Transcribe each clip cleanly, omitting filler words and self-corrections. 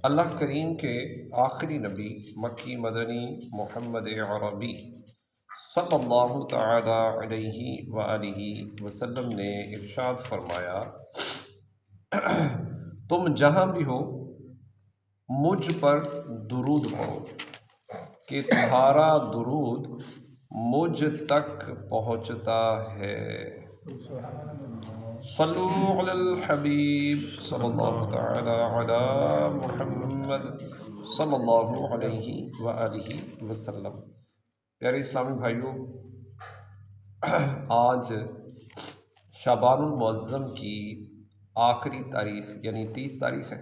اللہ کریم کے آخری نبی مکی مدنی محمد عربی صلی اللہ تعالی علیہ وآلہ وسلم نے ارشاد فرمایا، تم جہاں بھی ہو مجھ پر درود پڑھو کہ تمہارا درود مجھ تک پہنچتا ہے۔ صلو علی الحبیب صلی اللہ تعالی علی محمد صلی اللہ علیہ وآلہ وسلم۔ پیارے اسلامی بھائیوں، آج شعبان المعظم کی آخری تاریخ یعنی 30 تاریخ ہے،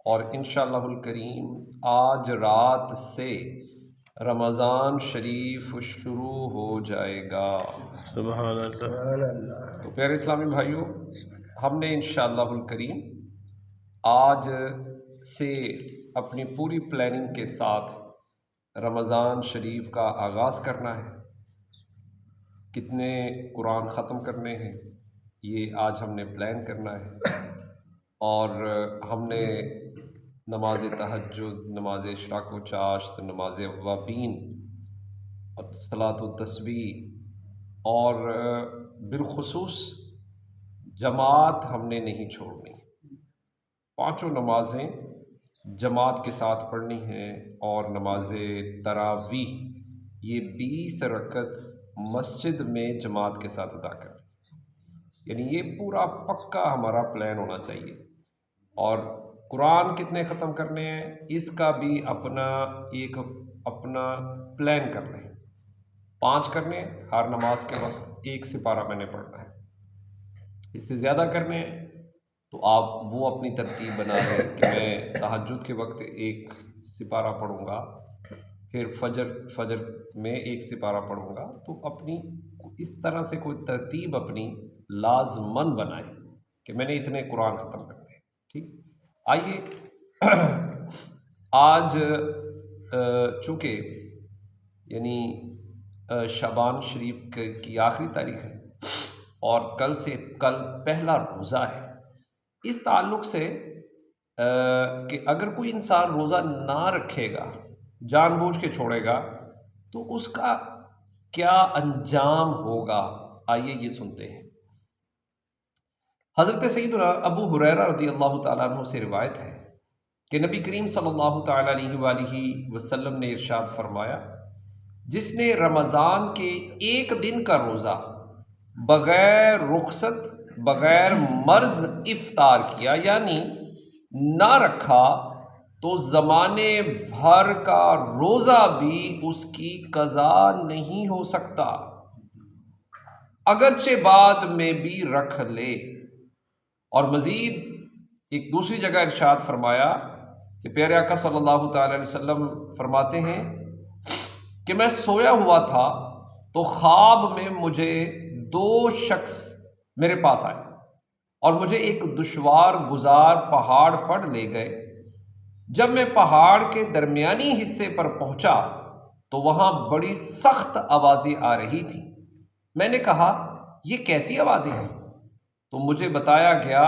اور انشاءاللہ الکریم آج رات سے رمضان شریف شروع ہو جائے گا۔ سبحان اللہ۔ تو پیارے اسلامی بھائیوں، ہم نے انشاءاللہ الکریم آج سے اپنی پوری پلاننگ کے ساتھ رمضان شریف کا آغاز کرنا ہے۔ کتنے قرآن ختم کرنے ہیں یہ آج ہم نے پلان کرنا ہے، اور ہم نے نماز تہجد، نماز اشراق و چاشت، نماز اوابین اور صلاۃ التسبیح اور بالخصوص جماعت ہم نے نہیں چھوڑنی۔ پانچوں نمازیں جماعت کے ساتھ پڑھنی ہیں، اور نماز تراویح یہ 20 رکعت مسجد میں جماعت کے ساتھ ادا کرنی، یعنی یہ پورا پکا ہمارا پلان ہونا چاہیے۔ اور قرآن کتنے ختم کرنے ہیں اس کا بھی اپنا پلان کر لیں۔ 5 کرنے ہیں، ہر نماز کے وقت 1 سپارہ میں نے پڑھنا ہے۔ اس سے زیادہ کرنے ہیں تو آپ وہ اپنی ترتیب بنا لیں کہ میں تہجد کے وقت 1 سپارہ پڑھوں گا، پھر فجر میں 1 سپارہ پڑھوں گا۔ تو اپنی اس طرح سے کوئی ترتیب اپنی لازمن بنائیں کہ میں نے اتنے قرآن ختم کرنے ہیں۔ ٹھیک، آئیے آج چونکہ یعنی شعبان شریف کی آخری تاریخ ہے، اور کل پہلا روزہ ہے، اس تعلق سے کہ اگر کوئی انسان روزہ نہ رکھے گا، جان بوجھ کے چھوڑے گا، تو اس کا کیا انجام ہوگا، آئیے یہ سنتے ہیں۔ حضرت سیدنا ابو ہریرہ رضی اللہ تعالیٰ عنہ سے روایت ہے کہ نبی کریم صلی اللہ تعالیٰ علیہ وآلہ وسلم نے ارشاد فرمایا، جس نے رمضان کے 1 دن کا روزہ بغیر رخصت، بغیر مرض افطار کیا، یعنی نہ رکھا، تو زمانے بھر کا روزہ بھی اس کی قضا نہیں ہو سکتا، اگرچہ بعد میں بھی رکھ لے۔ اور مزید ایک دوسری جگہ ارشاد فرمایا کہ پیارے آقا صلی اللہ تعالی علیہ وسلم فرماتے ہیں کہ میں سویا ہوا تھا تو خواب میں مجھے 2 شخص میرے پاس آئے اور مجھے ایک دشوار گزار پہاڑ پر لے گئے۔ جب میں پہاڑ کے درمیانی حصے پر پہنچا تو وہاں بڑی سخت آوازیں آ رہی تھی۔ میں نے کہا، یہ کیسی آوازیں ہیں؟ تو مجھے بتایا گیا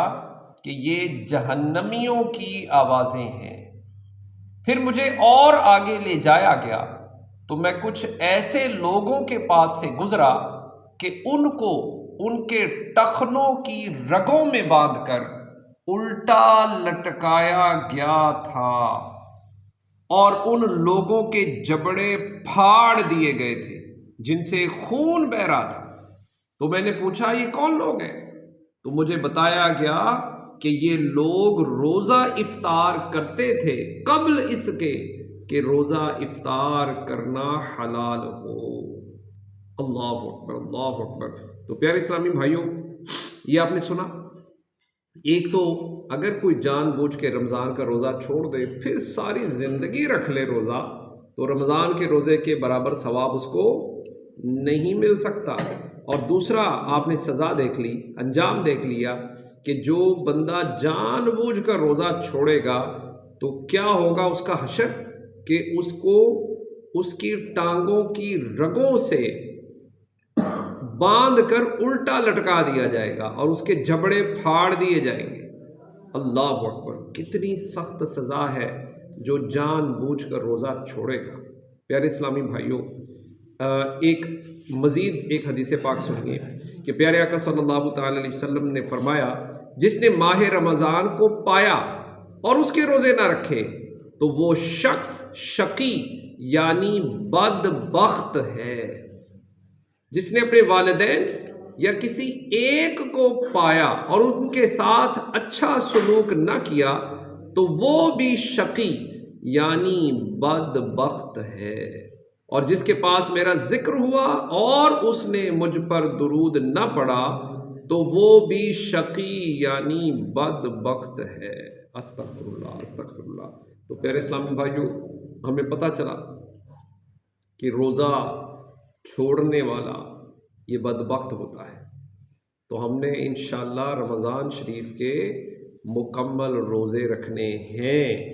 کہ یہ جہنمیوں کی آوازیں ہیں۔ پھر مجھے اور آگے لے جایا گیا تو میں کچھ ایسے لوگوں کے پاس سے گزرا کہ ان کو ان کے ٹخنوں کی رگوں میں باندھ کر الٹا لٹکایا گیا تھا، اور ان لوگوں کے جبڑے پھاڑ دیے گئے تھے جن سے خون بہہ رہا تھا۔ تو میں نے پوچھا، یہ کون لوگ ہیں؟ تو مجھے بتایا گیا کہ یہ لوگ روزہ افطار کرتے تھے قبل اس کے کہ روزہ افطار کرنا حلال ہو۔ اللہ اکبر، اللہ اکبر۔ تو پیارے اسلامی بھائیوں، یہ آپ نے سنا، ایک تو اگر کوئی جان بوجھ کے رمضان کا روزہ چھوڑ دے، پھر ساری زندگی رکھ لے روزہ، تو رمضان کے روزے کے برابر ثواب اس کو نہیں مل سکتا۔ اور دوسرا آپ نے سزا دیکھ لی، انجام دیکھ لیا کہ جو بندہ جان بوجھ کر روزہ چھوڑے گا تو کیا ہوگا اس کا حشر، کہ اس کو اس کی ٹانگوں کی رگوں سے باندھ کر الٹا لٹکا دیا جائے گا اور اس کے جبڑے پھاڑ دیے جائیں گے۔ اللہ اکبر، کتنی سخت سزا ہے جو جان بوجھ کر روزہ چھوڑے گا۔ پیارے اسلامی بھائیوں، ایک مزید ایک حدیث پاک سنیے کہ پیارے آقا صلی اللہ تعالی علیہ وسلم نے فرمایا، جس نے ماہ رمضان کو پایا اور اس کے روزے نہ رکھے تو وہ شخص شقی یعنی بدبخت ہے۔ جس نے اپنے والدین یا کسی ایک کو پایا اور ان کے ساتھ اچھا سلوک نہ کیا تو وہ بھی شقی یعنی بدبخت ہے۔ اور جس کے پاس میرا ذکر ہوا اور اس نے مجھ پر درود نہ پڑھا تو وہ بھی شقی یعنی بدبخت ہے۔ استغفر اللہ استغفر اللہ۔ تو پیارے اسلامی بھائیوں، ہمیں پتہ چلا کہ روزہ چھوڑنے والا یہ بدبخت ہوتا ہے۔ تو ہم نے انشاءاللہ رمضان شریف کے مکمل روزے رکھنے ہیں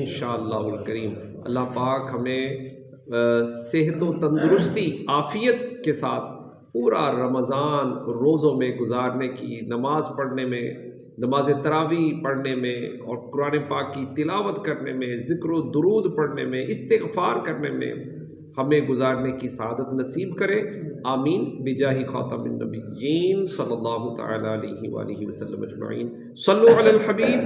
انشاءاللہ الکریم۔ اللہ پاک ہمیں صحت و تندرستی عافیت کے ساتھ پورا رمضان روزوں میں گزارنے کی، نماز پڑھنے میں، نماز تراویح پڑھنے میں اور قرآن پاک کی تلاوت کرنے میں، ذکر و درود پڑھنے میں، استغفار کرنے میں ہمیں گزارنے کی سعادت نصیب کرے۔ آمین بجاہ خاتم النبیین صلی اللہ تعالی علیہ وآلہ وسلم اجمعین۔ صلو علی الحبیب۔